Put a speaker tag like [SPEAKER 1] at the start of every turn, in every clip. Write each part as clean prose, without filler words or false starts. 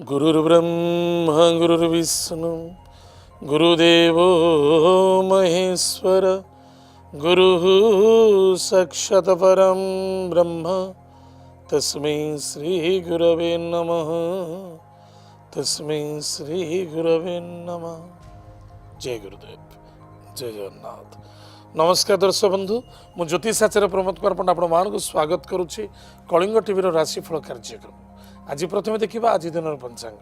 [SPEAKER 1] गुरुर्ब्रह्मा गुरुर्विष्णु गुरुदेवो महेश्वर गुरुः साक्षात् परं ब्रह्म तस्मै श्री गुरवे नमः तस्मै श्री गुरवे नमः। जय गुरुदेव, जय जगन्नाथ। नमस्कार दर्शक बंधु, मु ज्योतिष आचार्य प्रमोद कुमार पंडा आपण स्वागत करुच्ची कलिंग टीवी राशिफल कार्यक्रम। आज प्रथम देखा आज दिन पंचांग।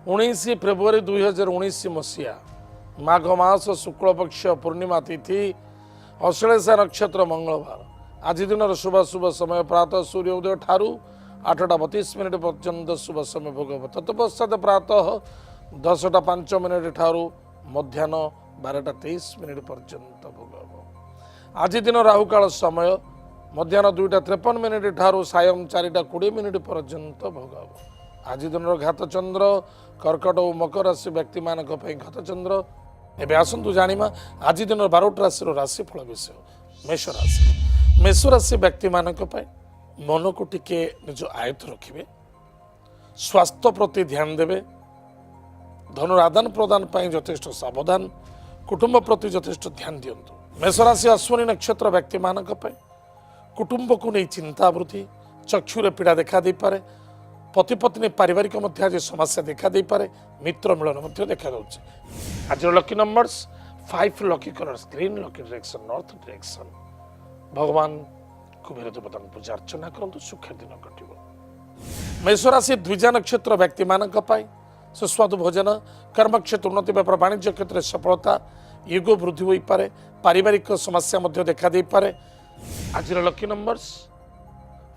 [SPEAKER 1] 19 फेब्रुआरी 2019 मसीहा माघ मास शुक्ल पक्ष पूर्णिमा तिथि अश्लेषा नक्षत्र मंगलवार। आज दिन शुभ समय प्रातः सूर्योदय ठारू 8:32 पर्यंत शुभ समय भोग हम। तत्पश्चात प्रातः 10:05 ठारू मध्याह्न 12:23 पर्यंत भोग हम। आज दिन राहुकाल समय मध्याह्न 2:53 ठारू सायं 4:20 पर्यंत भोग हम। आज दिन घात चंद्र कर्कट और मकर राशि व्यक्ति मान घात चंद्र। एवं आसतु जाना आज दिन 12 राशि राशिफल विषय। मेष राशि मेष राशि व्यक्ति मान मन को टिके निज आयत रखिए, स्वास्थ्य प्रति ध्यान देवे, धन आदान प्रदान यथेष्ट सावधान, कुटुंब प्रति यथेष्ट ध्यान दिंतु। मेषराशि अश्विनी नक्षत्र व्यक्ति मान कुटुंब को नहीं चिंता वृद्धि, चक्षुरे पीड़ा देखा दे पारे, पति पत्नी पारिवारिक मध्य आज समस्या देखा दे पारे, मित्र मिलन मध्य देखा जाउछि। आज lucky numbers 5, lucky colours green, lucky direction north direction. भगवान कुबेर देवता पूजा अर्चना करंतु, सुखर दिन कटिबो। मेष राशि द्विजा नक्षत्र व्यक्ति मान सुस्वादु भोजन, कर्म क्षेत्र उन्नति, व्यापार वाणिज्य क्षेत्र सफलता, युग वृद्धि हो पारे, पारिवारिक समस्या मध्य देखा दे पारे। आज lucky numbers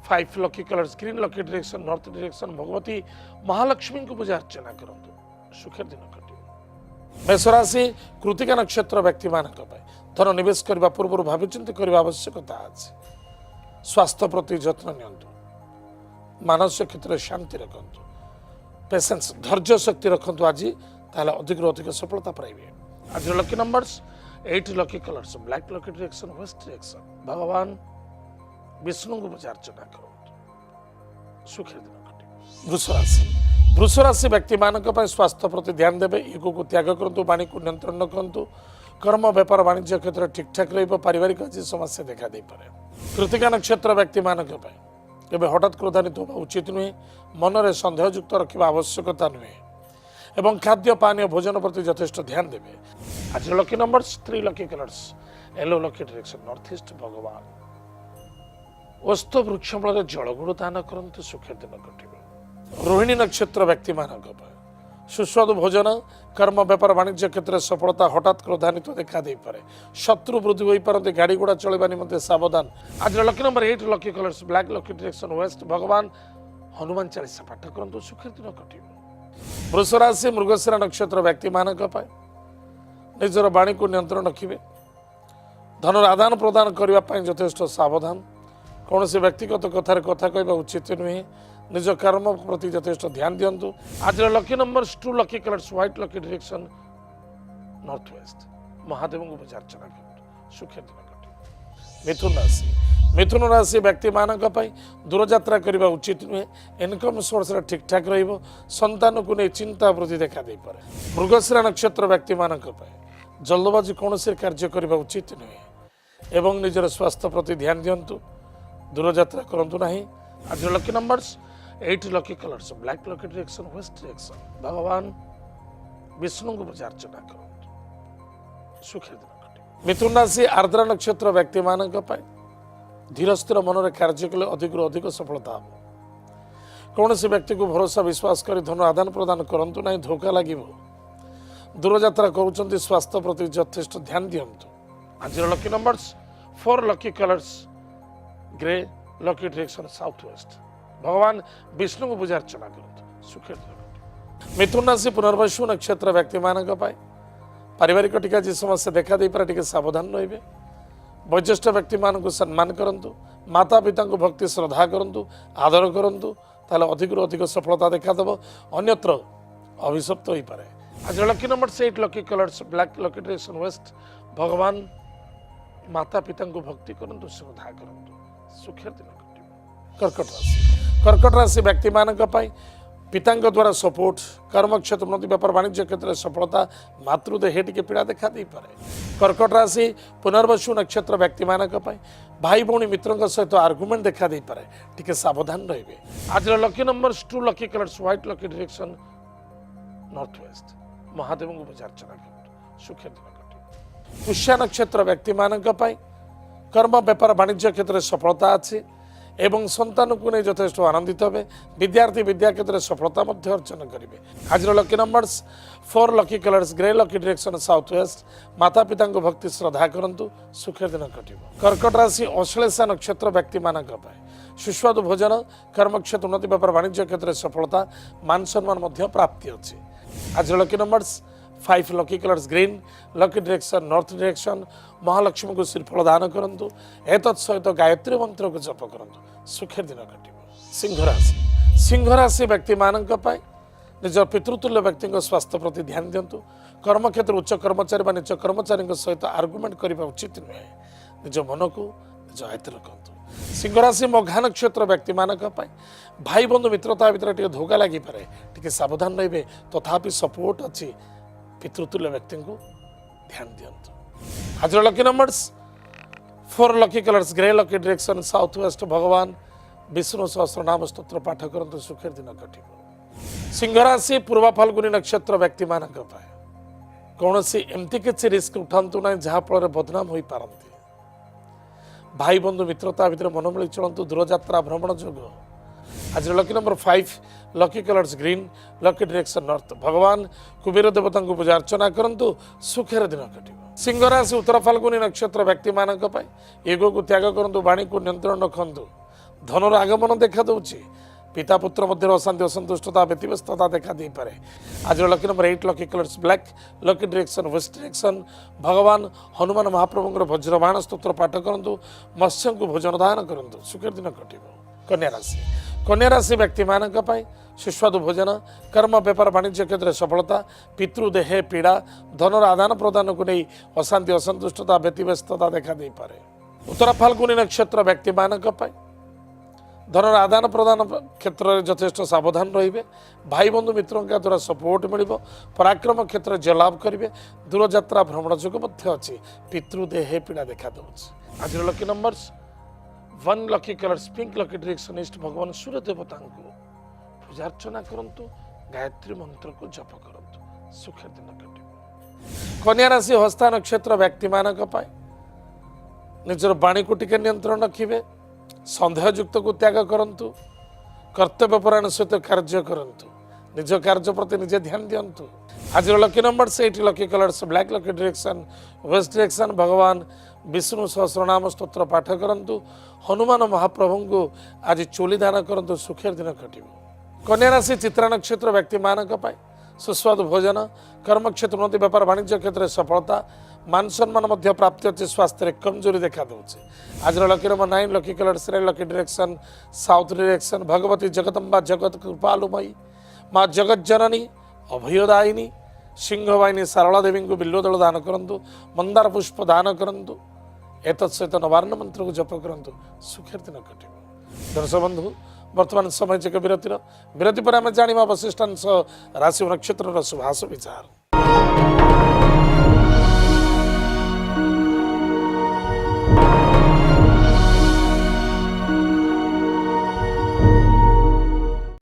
[SPEAKER 1] 5, lucky colours green, lucky direction north direction. Bhagwati Mahalakshmi को पूजा अर्चना करंतु, सुखर दिन कटिबो। मेष राशि कृतिका नक्षत्र व्यक्ति मान धन निवेश करने पूर्व भाविचिंत करने आवश्यकता अछि। स्वास्थ्य प्रति जत्न नियंतु, मानसिक क्षेत्र में शांति रखंतु, पेशेंस धैर्य शक्ति रखंतु। आज ताले अधिक अधिक सफलता पाइबे। आज lucky numbers 8, lucky colours black, lucky direction west direction. भगवान विष्णु को पूजा अर्चना करंतु, सुखर दिन कटिबे। वृष राशि व्यक्ति मान स्वास्थ्य प्रति ध्यान देवे, युग को त्याग करंतु, वाणी को नियंत्रण करंतु, कर्म व्यापार वाणिज्य क्षेत्र ठीक ठाक रहिबो, पारिवारिक आज समस्या देखा दे पारे। कृतिका नक्षत्र व्यक्ति मान केवल हठात क्रोधान्वित होगा उचित नुहे, मनरे सन्देहयुक्त रखा आवश्यकता नुहे एवं खाद्य पानीय भोजन प्रति यथेष्ट ध्यान देवे। आज lucky numbers 3, lucky colours yellow, lucky direction north east. भगवान वस्तु वृक्ष मूल जलगुण दान करंतु, सुखर दिन कटिबो। रोहिणी नक्षत्र व्यक्ति मान सुस्वादु भोजन, कर्म व्यापार वाणिज्य क्षेत्र सफलता, हठात क्रोधान्वित देखा दे पारे, शत्रु वृद्धि हो पारते, गाड़ी घोड़ा चलवा निमंते सावधान। आज lucky number 8, lucky colours black, lucky direction waste. भगवान हनुमान चालीसा पाठ करंतु, सुखर दिन कटिबो। वृष राशि मृगशिरा नक्षत्र व्यक्ति मान निजर वाणी को नियंत्रण रखिए, धन आदान प्रदान करने यथेष्ट सावधान, कौन से व्यक्तिगत कथार कथा कहवा उचित नुहे, निज कर्म प्रति यथेष्ट ध्यान दिंतु। आज lucky numbers 2, lucky colours white, lucky direction north west. Mahadev को पूजा अर्चना करंतु, सुखर दिन कटिबो। मिथुन राशि व्यक्ति मान दूर यात्रा करने उचित नुहे, इनकम सोर्स ठीक ठाक रहिबो, संतान को नहीं चिंता वृद्धि देखा दे पारे। मृगशिरा नक्षत्र व्यक्ति मान जल्दबाजी कौन से कार्य करने उचित नुहे एवं निजर स्वास्थ्य प्रति ध्यान दिंतु, दूर यात्रा करंतु नहीं। आज lucky numbers 8, lucky colours black, lucky direction west direction. भगवान विष्णु को पूजा अर्चना करंतु, सुखर दिन कटिबो। मिथुन राशि आर्द्रा नक्षत्र व्यक्ति मान धीर स्थिर मन कार्य कले अधिक अधिक सफलता हम। कौन से व्यक्ति को भरोसा विश्वास कर धन आदान प्रदान करंतु नहीं, धोखा लगिबो। दूर यात्रा करूछंती, स्वास्थ्य प्रति यथेष्ट ध्यान दिंतु। आज lucky numbers 4, lucky colours grey, lucky direction south west. भगवान विष्णु को पूजा अर्चना करंतु, सुखर दिन कटिबो। मिथुन राशि पुनर्वसु नक्षत्र व्यक्ति मान पारिवारिक टिका जी समस्या देखा दे पारे, टिके सावधान रहिबे। वयोज्येष्ठ व्यक्ति मान को सम्मान करंतु, माता पिता को भक्ति श्रद्धा करंतु, आदर करंतु, ताले अधिक अधिक सफलता देखा देबो, अन्यत्र अभिशप्त हो पारे। आज lucky number 8, lucky colours black, lucky direction waste. भगवान माता पिता को भक्ति करंतु श्रद्धा करंतु सुखर दिन कटिबो। कर्कट राशि व्यक्ति मानक पई पिता द्वारा सपोर्ट कर्म क्षेत्र उन्नति व्यापार वाणिज्य क्षेत्र में सफलता मातृदेह टी पीड़ा देखा दे पारे। कर्कट राशि पुनर्वसु नक्षत्र व्यक्ति मानक पई भाई भौणी मित्रों सहित आर्गुमेंट देखा दे पारे टिके सावधान रहिबे। आज lucky numbers 2 lucky colours white lucky direction north west Mahadev को पूजा अर्चना करंतु सुखर दिन कटिबो। पुष्य नक्षत्र व्यक्ति मानक पई कर्म व्यापार वाणिज्य क्षेत्र में सफलता अच्छी एवं संतान को नहीं यथेष्ट आनंदित हे। विद्यार्थी विद्या क्षेत्र में सफलता अर्जन करेंगे। आज lucky numbers 4 lucky colours grey lucky direction south west माता पिता को भक्ति श्रद्धा करंतु सुखर दिन कटिबो। कर्कट राशि अश्लेषा नक्षत्र व्यक्ति मानक सुस्वादु भोजन कर्म क्षेत्र उन्नति व्यापार वाणिज्य क्षेत्र में सफलता मान सम्मान प्राप्ति अच्छी। आज lucky numbers 5 lucky colours green lucky direction north direction Mahalakshmi को श्रीफल दान करंतु एतत् सहित गायत्री मंत्र को जप करंतु सुखर दिन कटिबो। सिंह राशि व्यक्ति मानक पाई निज पितृतुल्य व्यक्ति स्वास्थ्य प्रति ध्यान दिंतु। कर्म क्षेत्र उच्च कर्मचारी व निज कर्मचारी सहित आर्गुमेंट करने उचित नुहे। निज मन को निज आयत्त रखु। सिंह राशि मघा नक्षत्र व्यक्ति मानक पाई भाई बंधु मित्रता भितर टे धोखा लगी पारे टिके सावधान रहिबे। तथापि सपोर्ट अच्छी पितृतुल्य व्यक्ति को ध्यान दिंतु। आज lucky numbers 4 lucky colours grey lucky direction south west भगवान विष्णु सहस्रनाम स्तोत्र पाठ करंतु सुखर दिन कटिबो। सिंह राशि पूर्व फाल्गुनी नक्षत्र व्यक्ति मानक पाए कौन सी एमती किसी रिस्क उठातु ना जहाँ फल बदनाम हो पारती। भाई बंधु मित्रता भितर मन मिली चलतु दूरयात्रा भ्रमण जोग। आज lucky number 5 lucky colours green lucky direction north भगवान कुबेर देवता को पूजा अर्चना करंतु सुखर दिन कटिबो। सिंह राशि उत्तर फाल्गुनी नक्षत्र व्यक्ति मानक एगो को त्याग करंतु वाणी को नियंत्रण रखंतु। धनर आगमन देखा दूची पिता पुत्र मध्य अशांति असंतुष्टता व्यतिव्यस्तता देखा दे पारे। आज lucky number 8 lucky colours black lucky direction west direction भगवान हनुमान महाप्रभु वज्रबाण स्तोत्र पाठ करंतु मत्स्य को भोजन दान करंतु सुखर दिन कटिबो। कन्या राशि व्यक्ति मानक सुस्वादु भोजन कर्म व्यापार वाणिज्य क्षेत्र में सफलता पितृदेह पीड़ा धनर आदान प्रदान को नहीं अशांति असंतुष्टता व्यतिव्यस्तता देखा दे पारे। उत्तर फाल्गुनी नक्षत्र व्यक्ति मानक धनर आदान प्रदान क्षेत्र में यथेष्ट सावधान रहिबे। भाई बंधु मित्रों का द्वारा सपोर्ट मिलिबो। पराक्रम क्षेत्र जय लाभ करेंगे। दूरयात्रा भ्रमण जोग अच्छी पितृदेह पीड़ा देखा दूसरी। आज lucky numbers 1 lucky colours pink lucky direction east भगवान सूर्य देवता को पूजा अर्चना करंतु गायत्री मंत्र को जप करंतु सुखर दिन कटिबो। कन्या राशि हस्ता नक्षत्र व्यक्ति मानक पाए निजर वाणी को टिके नियंत्रण रखिबे। संदेहयुक्त को त्याग करंतु कर्तव्य परायण सहित कार्य करंतु निज कार्य प्रति निजे ध्यान दिंतु। आज lucky numbers 8 lucky colours black lucky direction west direction भगवान विष्णु सहस्रनाम स्तोत्र पाठ करंतु हनुमान महाप्रभु को आज चोली दान करंतु सुखर दिन कटिबो। कन्या राशि चित्रा नक्षत्र व्यक्ति मानक पाए सुस्वादु भोजन कर्म क्षेत्र उन्नति व्यापार वाणिज्य क्षेत्र में सफलता मान सम्मान प्राप्ति अच्छी स्वास्थ्य कमजोरी देखा दूचे। आज lucky number 9 lucky colours lucky direction south direction Bhagwati Jagdamba जगत कृपालुमयी माँ जगत जननी अभयदायिनी सिंहवाहिनी सारला देवी को बिल्वदल दान करंतु मंदार पुष्प दान करंतु एतत् सहित नवार्ण मंत्र को जप करंतु सुखर दिन कटिबो। दर्शक बंधु वर्तमान समय जग विरति पर आम जाना वशिष्ठांश राशि नक्षत्र शुभाशु विचार।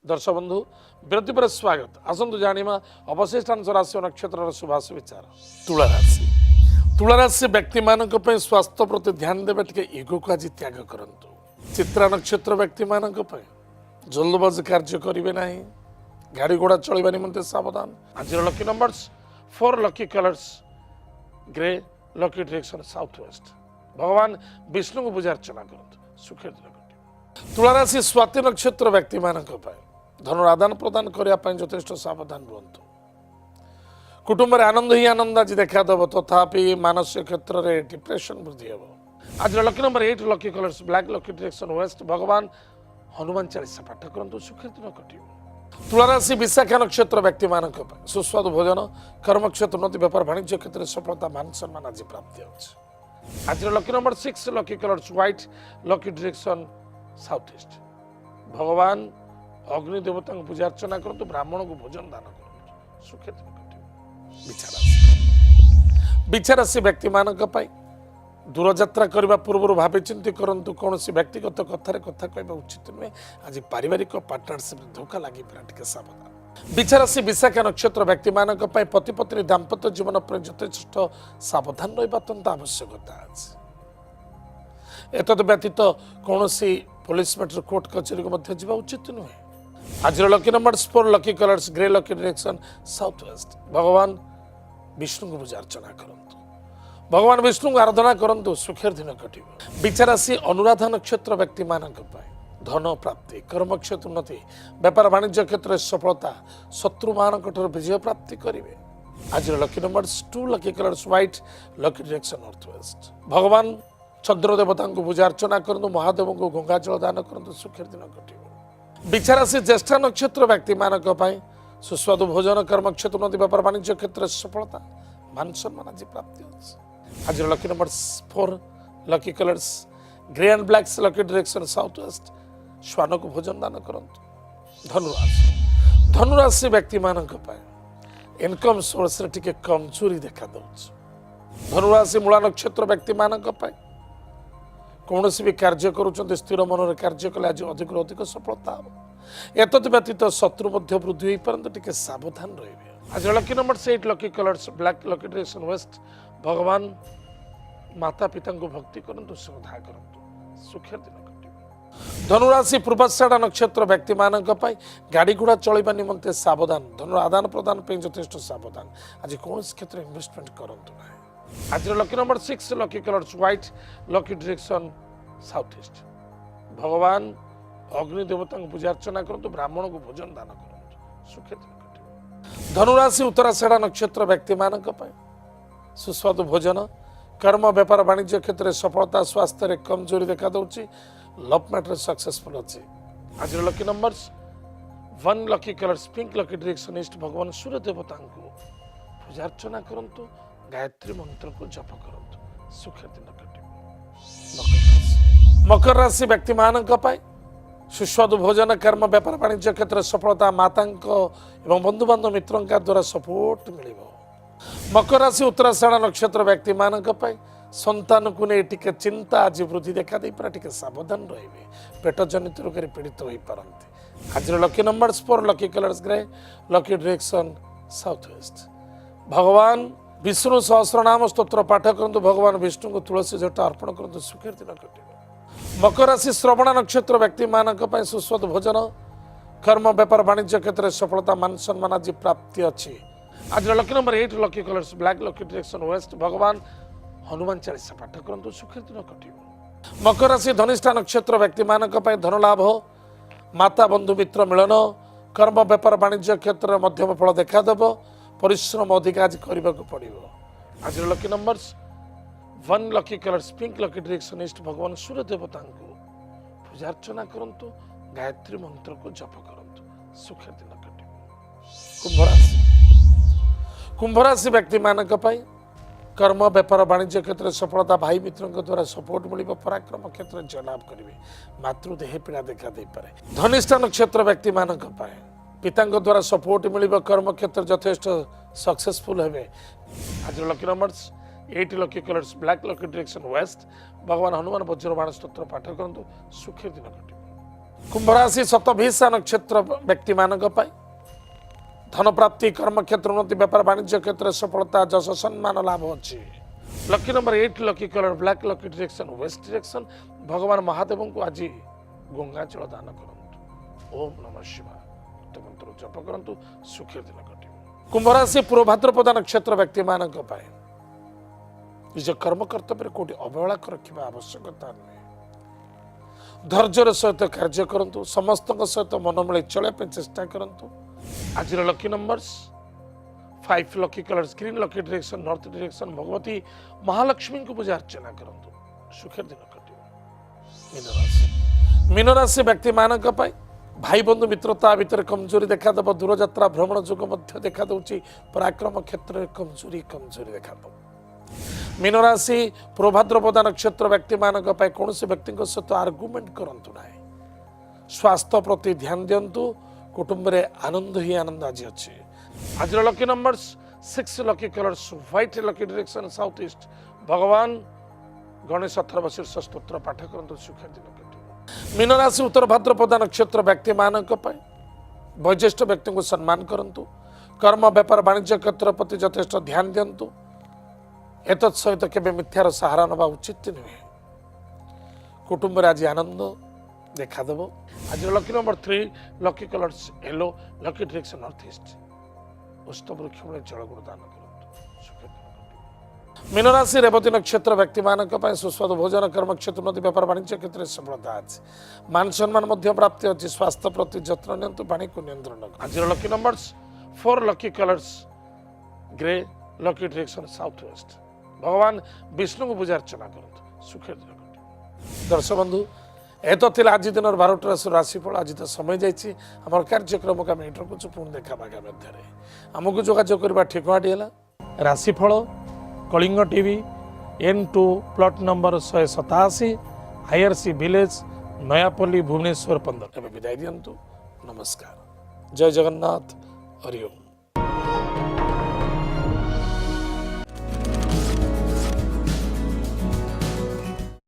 [SPEAKER 1] दर्शक बंधु विरति पर स्वागत। आसतु जाना अवशिष्टांश राशि नक्षत्र शुभाशु विचार। तुला राशि व्यक्ति मानक स्वास्थ्य प्रति ध्यान देवे टे इगो को आज त्याग करंतु। चित्रा नक्षत्र व्यक्ति मानक जल्दबाज कार्य करेंगे ना गाड़ी घोड़ा चलवा निमंते सावधान। आज lucky numbers 4 lucky colours grey lucky direction south west भगवान विष्णु को पूजा अर्चना करंतु सुखर दिन कटिबो। तुला राशि स्वाति नक्षत्र व्यक्ति मानक धन आदान प्रदान करने यथेष्ट सावधान रुहतु। कुटुंब आनंद ही आनंद आज देखा देव तथापि मानसिक क्षेत्र में डिप्रेशन वृद्धि हे। आज lucky number 8 lucky colours black lucky direction waste भगवान हनुमान चालीसा पाठ करंतु सुखर दिन कटिबो। तुला राशि विशाखा नक्षत्र व्यक्ति मानक सुस्वादु भोजन कर्म क्षेत्र उन्नति व्यापार वाणिज्य क्षेत्र में सफलता मान सम्मान आज प्राप्ति होछि। आज lucky number 6 lucky colours white lucky direction south east भगवान अग्नि देवता पूजा अर्चना करंतु ब्राह्मण को भोजन दान करंतु सुखे दिन कटिबो। विचारासी व्यक्ति मानक पाई दूर यात्रा करने पूर्व भावी चिंती करंतु कौन व्यक्तिगत कथार कथा कहना उचित नुहे। आज पारिवारिक पार्टनरशिप धोखा लगी टे सावधान। विचारासी विशाखा नक्षत्र व्यक्ति मानक पाई पति पत्नी दाम्पत्य जीवन पर यथेष्ट सावधान रहा अत्यंत आवश्यकता अछि। एतद व्यतीत कौन पुलिस मैटर कोर्ट कचेरी को जावा उचित नुहे। आज lucky number 4 lucky colours grey lucky direction south west भगवान विष्णु को पूजा अर्चना करंतु भगवान विष्णु को आराधना करंतु सुखेर दिन कटिबो। विचारासी अनुराधा नक्षत्र व्यक्ति मानक पाई धन प्राप्ति कर्म क्षेत्र उन्नति व्यापार वाणिज्य क्षेत्र सफलता शत्रु मानक विजय प्राप्ति करेंगे। आज lucky number 2 lucky colours white lucky direction north west भगवान चंद्र देवता को पूजा अर्चना करंतु महादेव को गंगा जल दान करंतु सुखेर दिन कटिबो। विचारासी ज्येष्ठ नक्षत्र व्यक्ति मानक पाई सुस्वादु भोजन कर्म क्षेत्र उन्नति व्यापार वाणिज्य क्षेत्र सफलता मान सम्मान आज प्राप्ति होछि। आज lucky number 4 lucky colours grey and black lucky direction south west श्वान को भोजन दान करंतु। धनुराशि व्यक्ति मानक पाई इनकम सोर्स रे टिके कमजोरी देखा दउछ। धनुराशि मूला नक्षत्र व्यक्ति मानक पाई कौन भी कार्य करुँच स्थिर मन कार्य कले आज अधिक अधिक सफलता हम। एतद व्यतीत शत्रु वृद्धि हो पारत टे सावधान रे। आज lucky number 8 lucky colours black lucky direction waste भगवान माता पिता को भक्ति करंतु श्रद्धा करंतु सुखेर दिन कटिबो। धनुराशि पूर्वाषाढ़ नक्षत्र व्यक्ति मानक पाई गाड़ी घोड़ा चलवा निमंते सावधान धन आदान प्रदान यथेष्ट सावधान आज कौन क्षेत्र इन्वेस्टमेंट करंतु ना। आज lucky number 6 lucky colours white lucky direction south east भगवान अग्नि देवता पूजा अर्चना करंतु ब्राह्मण को भोजन दान करंतु सुखे दिन कटिबो। धनुराशि उत्तराषाढ़ नक्षत्र व्यक्ति मानक पाई सुस्वादु भोजन कर्म व्यापार वाणिज्य क्षेत्र में सफलता स्वास्थ्य रे कमजोरी देखा दउछि लव मैटर सक्सेसफुल अछि। आज lucky number 1 lucky colours pink lucky direction east भगवान सूर्य देवता को पूजा अर्चना करंतु गायत्री मंत्र को जप करंतु सुखे दिन कटिबो। मकर राशि व्यक्ति मानक पाई सुस्वादु भोजन कर्म व्यापार वाणिज्य क्षेत्र में सफलता माता एवं बंधु बांधव मित्रों द्वारा सपोर्ट मिलिबो। मकर राशि उत्तराषाढ़ नक्षत्र व्यक्ति मानक पाई संतान को नहीं टिके चिंता आज वृद्धि देखा दे पारे टिके सावधान रहिबे पेट जनित रोग पीड़ित हो पारंती। आज lucky number 4 lucky colours grey lucky direction south west भगवान विष्णु सहस्रनाम स्तोत्र पाठ करंतु भगवान विष्णु को तुलसी जटा अर्पण करंतु सुखेर दिन कटिबो। मकर राशि श्रवण नक्षत्र व्यक्ति मानक पाई सुस्वादु भोजन कर्म व्यापार वाणिज्य क्षेत्र में सफलता मान सम्मान आज प्राप्ति अच्छी। आज lucky number 8 lucky colours black lucky direction waste भगवान हनुमान चालीसा पाठ करंतु सुखेर दिन कटिबो। मकर राशि धनिष्ठा नक्षत्र व्यक्ति मानक पाई धन लाभ माता बंधु मित्र मिलन कर्म व्यापार वाणिज्य क्षेत्र में मध्यम फल देखा देव परिश्रम अधिक आज करने को पड़ो। आज lucky number 1 lucky colours pink lucky direction east भगवान सूर्य देवता को पूजा अर्चना करंतु गायत्री मंत्र को जप करंतु सुखेर दिन कटिबो। कुंभ राशि व्यक्ति मानक पाई कर्म व्यापार वाणिज्य क्षेत्र में सफलता भाई मित्रों द्वारा सपोर्ट मिल पराक्रम क्षेत्र में जय लाभ करेंगे मातृदेह पीड़ा देखा दे पारे। धनिष्ठा नक्षत्र व्यक्ति मानक पाए पिता द्वारा सपोर्ट मिल कर्म क्षेत्र यथेष्ट सक्सेसफुल हे। आज lucky number 8 lucky colours black lucky direction waste भगवान हनुमान वज्रबाण स्तोत्र पाठ करंतु सुखेर दिन कटिबो। कुंभ राशि शतभिषा नक्षत्र व्यक्ति मानक पाई धन प्राप्ति कर्म क्षेत्र उन्नति व्यापार वाणिज्य क्षेत्र में सफलता जश सम्मान लाभ अच्छी। Lucky number 8 lucky colour black lucky direction west direction भगवान महादेव को आज गंगा जल दान करंतु ओम नमः शिवाय मंत्र जप करंतु सुखेर दिन कटिबो। कुंभ राशि पूर्व भाद्रपद नक्षत्र व्यक्ति मानक पाए निज कर्म कर्तव्य कोटि अवहेला रखा आवश्यकता नुहे। धैर्यर सहित कार्य करंतु समस्त सहित मन मिले चलने चेष्टा करंतु। आज lucky numbers 5 lucky colours green lucky direction north direction Bhagwati Mahalakshmi को पूजा अर्चना करंतु सुखेर दिन कटिबो। मीन राशि व्यक्ति मानक पाई भाई बंधु मित्रता भितर कमजोरी देखा देव दूर यात्रा भ्रमण जोग देखा दूची पराक्रम क्षेत्र में कमजोरी देखा दो। मीन राशि प्रभाद्रपदा नक्षत्र व्यक्ति मान कौन से व्यक्ति सहित आर्गुमेंट करंतु ना। स्वास्थ्य प्रति ध्यान दिंतु। कुटुंब रे आनंद ही आनंद आज अच्छे। आज lucky numbers 6 lucky colours white lucky direction south east. भगवान गणेश 18 शीर्ष स्तोत्र पाठ करंतु सुख दिन कटे। मीन राशि उत्तर भाद्रपदा नक्षत्र व्यक्ति मान वयोज्येष्ठ व्यक्ति को सम्मान करंतु। कर्म व्यापार वाणिज्य क्षेत्र प्रति यथेष्ट ध्यान दिंतु। एतत् सहित केबे मिथ्यार सहारा नवा उचित नुहे। कुटुंब रे आज आनंद देखादेव। आज lucky number 3 lucky colours yellow lucky direction north east. अष्ट वृक्ष में जल गुण दान करंतु। मीन राशि रेवती नक्षत्र व्यक्ति मान सुस्वादु भोजन कर्म क्षेत्र उन्नति व्यापार वाणिज्य क्षेत्र में सफलता अच्छी। मान सम्मान प्राप्ति अच्छी। स्वास्थ्य प्रति जत्न नियंतु। पानी को नियंत्रण। आज lucky numbers 4 lucky colours grey lucky direction south west. भगवान विष्णु को पूजा अर्चना करंतु सुख दिन कटे। दर्शक बंधु एत आज दिन 12 राशिफल। आज तो समय जाइए आम कार्यक्रम को आम रखुचु। पुणी देखा मध्य आमको जोगाजोग करवा ठिकाटी है राशिफल Kalinga TV N2 plot number 187 IRC village Nayapalli Bhubaneswar 15। विदाय दिंतु। नमस्कार। जय जगन्नाथ। हरि ओम।